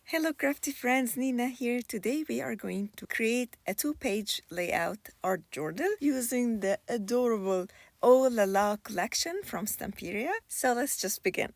Hello crafty friends, Nina here. Today we are going to create a 2-page layout art journal using the adorable Oh La La collection from Stamperia. So let's just begin.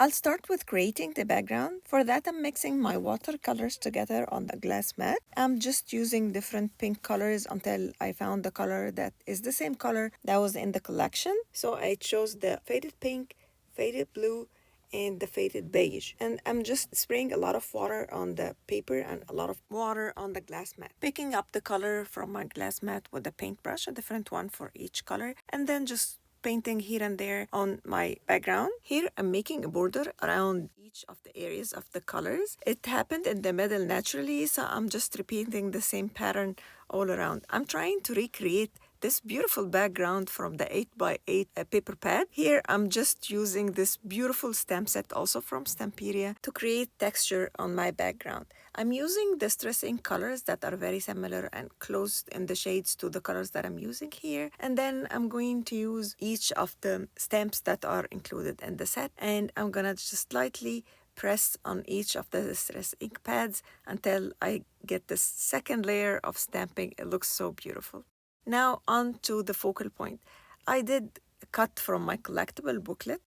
I'll start with creating the background. For that, I'm mixing my watercolors together on the glass mat. I'm just using different pink colors until I found the color that is the same color that was in the collection. So I chose the faded pink, faded blue, and the faded beige. And I'm just spraying a lot of water on the paper and a lot of water on the glass mat. Picking up the color from my glass mat with a paintbrush, a different one for each color, and then just painting here and there on my background. Here I'm making a border around each of the areas of the colors. It happened in the middle naturally, so I'm just repeating the same pattern all around. I'm trying to recreate this beautiful background from the 8x8 paper pad. Here I'm just using this beautiful stamp set also from Stamperia to create texture on my background. I'm using the Stress Ink colors that are very similar and close in the shades to the colors that I'm using here. And then I'm going to use each of the stamps that are included in the set, and I'm gonna just slightly press on each of the Stress Ink pads until I get the second layer of stamping. It looks so beautiful. Now on to the focal point. I did cut from my collectible booklet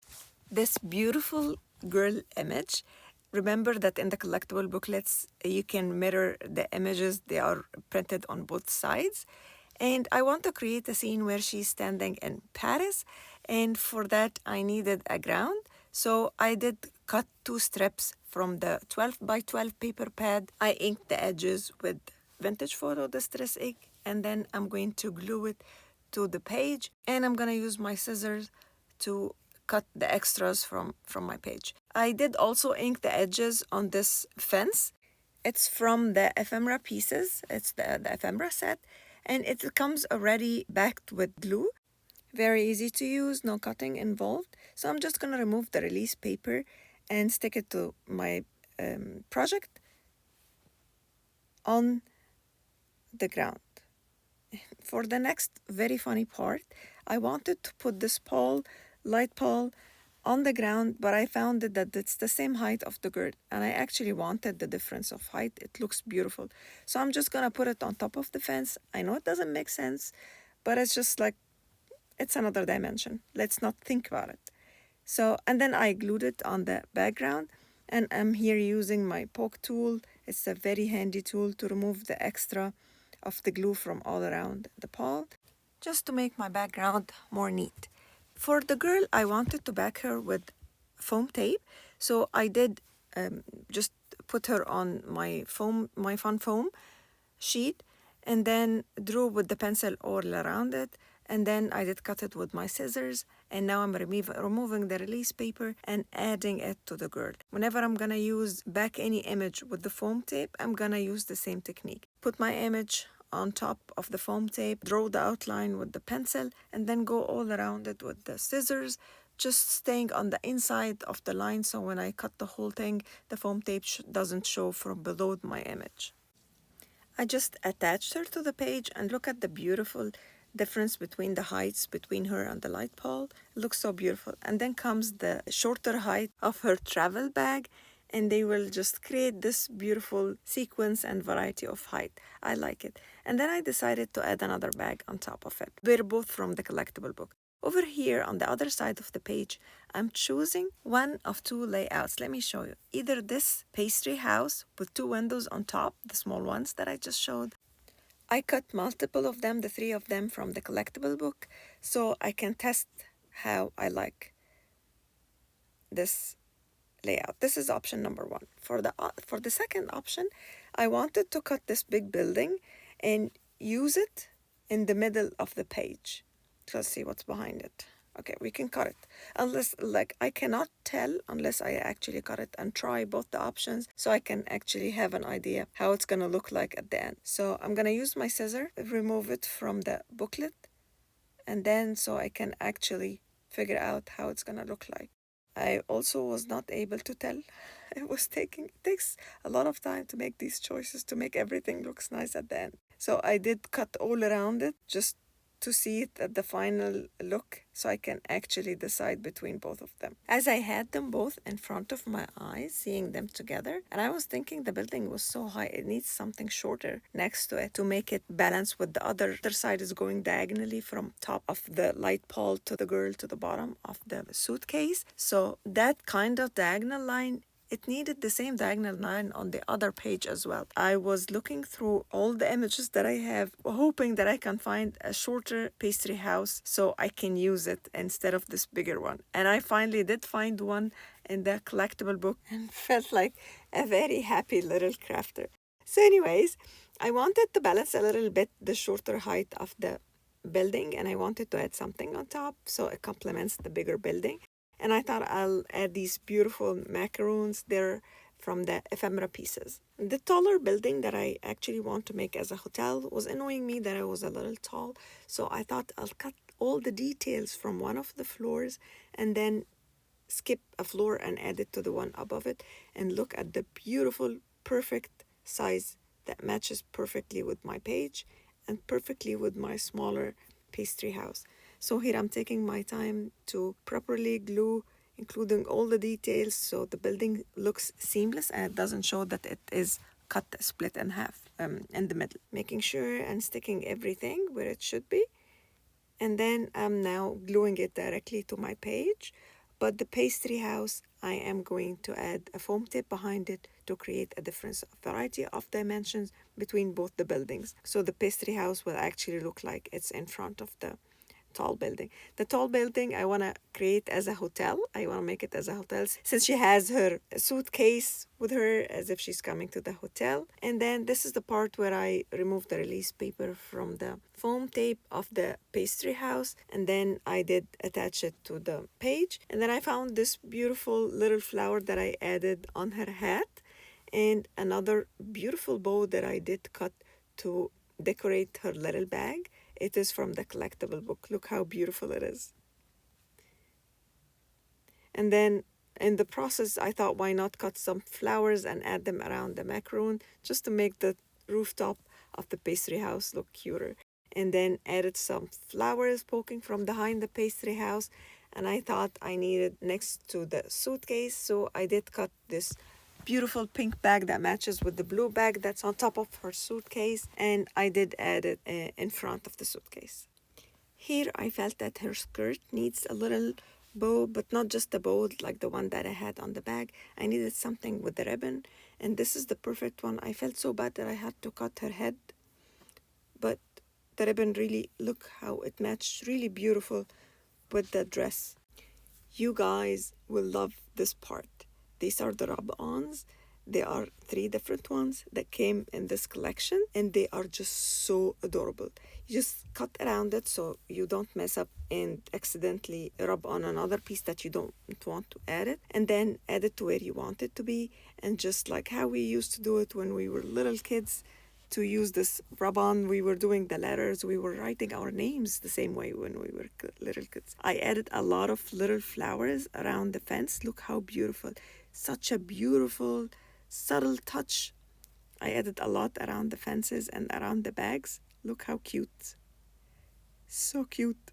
this beautiful girl image. Remember that in the collectible booklets, you can mirror the images. They are printed on both sides. And I want to create a scene where she's standing in Paris. And for that, I needed a ground. So I did cut 2 strips from the 12x12 paper pad. I inked the edges with vintage photo distress ink, and then I'm going to glue it to the page, and I'm gonna use my scissors to cut the extras from my page. I did also ink the edges on this fence. It's from the ephemera pieces. It's the ephemera set, and it comes already backed with glue. Very easy to use, no cutting involved. So I'm just gonna remove the release paper and stick it to my project on the ground. For the next very funny part, I wanted to put this light pole on the ground, but I found that it's the same height of the girl, and I actually wanted the difference of height. It looks beautiful. So I'm just gonna put it on top of the fence. I know it doesn't make sense, but it's just like, it's another dimension. Let's not think about it. So, and then I glued it on the background, and I'm here using my poke tool. It's a very handy tool to remove the extra of the glue from all around the pole, just to make my background more neat. For the girl, I wanted to back her with foam tape, so I did just put her on my fun foam sheet, and then drew with the pencil all around it, and then I did cut it with my scissors, and now I'm removing the release paper and adding it to the girl. Whenever I'm gonna use back any image with the foam tape, I'm gonna use the same technique. Put my image on top of the foam tape, draw the outline with the pencil, and then go all around it with the scissors, just staying on the inside of the line, so when I cut the whole thing, the foam tape doesn't show from below my image. I just attached her to the page, and look at the beautiful difference between the heights between her and the light pole. It looks so beautiful. And then comes the shorter height of her travel bag, and they will just create this beautiful sequence and variety of height. I like it. And then I decided to add another bag on top of it. They're both from the collectible book. Over here on the other side of the page, I'm choosing one of 2 layouts. Let me show you. Either this pastry house with 2 windows on top, the small ones that I just showed. I cut multiple of them, the 3 of them from the collectible book, so I can test how I like this layout. This is option number 1. For the second option, I wanted to cut this big building and use it in the middle of the page. Let's see what's behind it. Okay, we can cut it. Unless, I cannot tell unless I actually cut it and try both the options, so I can actually have an idea how it's gonna look like at the end. So I'm gonna use my scissor, remove it from the booklet, and then so I can actually figure out how it's gonna look like. I also was not able to tell. It takes a lot of time to make these choices, to make everything looks nice at the end. So I did cut all around it, just to see it at the final look so I can actually decide between both of them. As I had them both in front of my eyes, seeing them together, and I was thinking the building was so high, it needs something shorter next to it to make it balance with the other side is going diagonally from top of the light pole to the girl to the bottom of the suitcase. So that kind of diagonal line, it needed the same diagonal line on the other page as well. I was looking through all the images that I have, hoping that I can find a shorter pastry house so I can use it instead of this bigger one. And I finally did find one in the collectible book and felt like a very happy little crafter. So anyways, I wanted to balance a little bit the shorter height of the building, and I wanted to add something on top so it complements the bigger building. And I thought I'll add these beautiful macaroons. They're from the ephemera pieces. The taller building that I actually want to make as a hotel was annoying me that I was a little tall. So I thought I'll cut all the details from one of the floors and then skip a floor and add it to the one above it. And look at the beautiful, perfect size that matches perfectly with my page and perfectly with my smaller pastry house. So here I'm taking my time to properly glue, including all the details, so the building looks seamless and it doesn't show that it is cut, split in half in the middle. Making sure and sticking everything where it should be. And then I'm now gluing it directly to my page. But the pastry house, I am going to add a foam tape behind it to create a difference, a variety of dimensions between both the buildings. So the pastry house will actually look like it's in front of the tall building. The tall building I want to create as a hotel. I want to make it as a hotel since she has her suitcase with her as if she's coming to the hotel. And then this is the part where I remove the release paper from the foam tape of the pastry house, and then I did attach it to the page. And then I found this beautiful little flower that I added on her hat and another beautiful bow that I did cut to decorate her little bag. It is from the collectible book. Look how beautiful it is. And then in the process, I thought, why not cut some flowers and add them around the macaroon just to make the rooftop of the pastry house look cuter. And then added some flowers poking from behind the pastry house. And I thought I needed next to the suitcase, so I did cut this beautiful pink bag that matches with the blue bag that's on top of her suitcase, and I did add it in front of the suitcase. Here I felt that her skirt needs a little bow, but not just a bow like the one that I had on the bag. I needed something with the ribbon, and this is the perfect one. I felt so bad that I had to cut her head, but the ribbon really, look how it matched really beautiful with the dress. You guys will love this part. These are the rub-ons. There are 3 different ones that came in this collection, and they are just so adorable. You just cut around it so you don't mess up and accidentally rub on another piece that you don't want to add it, and then add it to where you want it to be. And just like how we used to do it when we were little kids, to use this rub-on, we were doing the letters, we were writing our names the same way when we were little kids. I added a lot of little flowers around the fence. Look how beautiful. Such a beautiful, subtle touch. I added a lot around the fences and around the bags. Look how cute. So cute.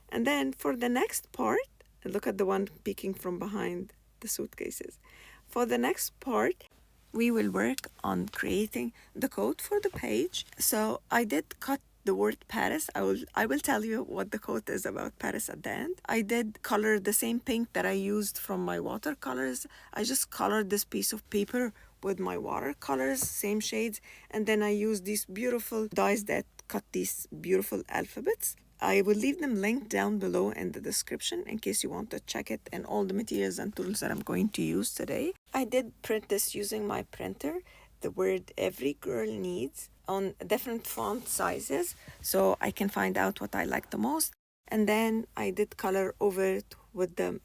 And then for the next part, look at the one peeking from behind the suitcases. For the next part, we will work on creating the code for the page. So I did cut the word Paris. I will tell you what the quote is about Paris at the end. I did color the same pink that I used from my watercolors. I just colored this piece of paper with my watercolors, same shades, and then I used these beautiful dies that cut these beautiful alphabets. I will leave them linked down below in the description in case you want to check it and all the materials and tools that I'm going to use today. I did print this using my printer, the word every girl needs, on different font sizes so I can find out what I like the most. And then I did color over it with the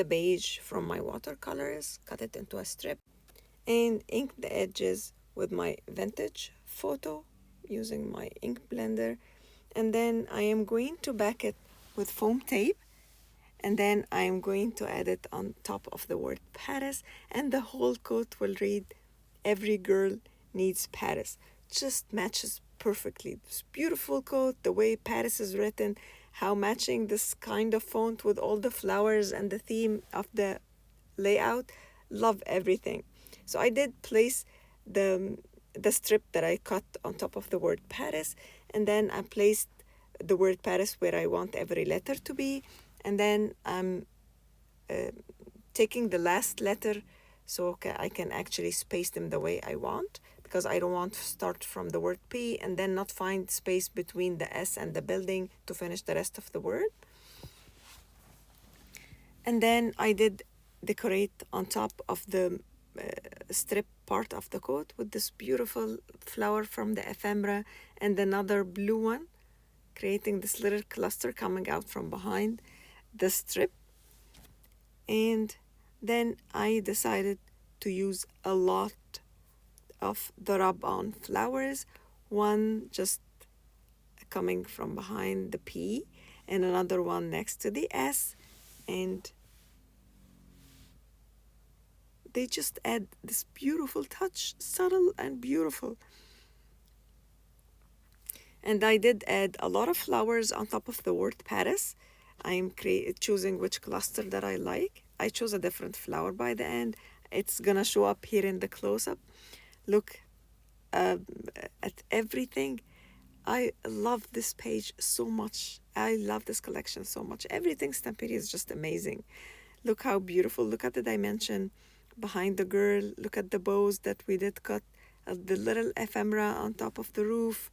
beige from my watercolors, cut it into a strip, and ink the edges with my vintage photo using my ink blender. And then I am going to back it with foam tape, and then I am going to add it on top of the word Paris, and the whole quote will read, every girl needs Paris. Just matches perfectly. This beautiful coat, the way Paris is written, how matching this kind of font with all the flowers and the theme of the layout. Love everything. So I did place the strip that I cut on top of the word Paris, and then I placed the word Paris where I want every letter to be, and then I'm taking the last letter so I can actually space them the way I want, because I don't want to start from the word P and then not find space between the S and the building to finish the rest of the word. And then I did decorate on top of the strip part of the coat with this beautiful flower from the ephemera and another blue one, creating this little cluster coming out from behind the strip. And then I decided to use a lot of the rub-on flowers, one just coming from behind the P and another one next to the S, and they just add this beautiful touch, subtle and beautiful. And I did add a lot of flowers on top of the word Paris. I'm choosing which cluster that I like. I chose a different flower by the end. It's gonna show up here in the close-up. Look at everything. I love this page so much. I love this collection so much. Everything Stamperia is just amazing. Look how beautiful. Look at the dimension behind the girl. Look at the bows that we did cut. The little ephemera on top of the roof.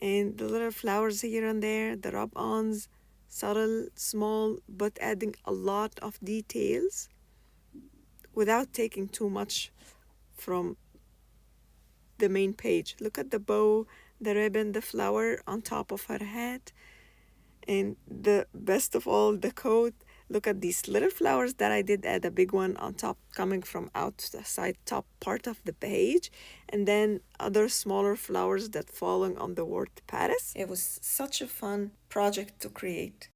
And the little flowers here and there. The rub-ons. Subtle, small, but adding a lot of details without taking too much from the main page. Look at the bow, the ribbon, the flower on top of her head, and the best of all, the coat. Look at these little flowers that I did add a big one on top coming from outside top part of the page, and then other smaller flowers that falling on the word Paris. It was such a fun project to create.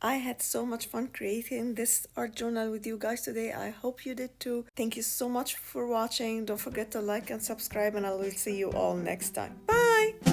I had so much fun creating this art journal with you guys today. I hope you did too. Thank you so much for watching. Don't forget to like and subscribe, and I will see you all next time. Bye!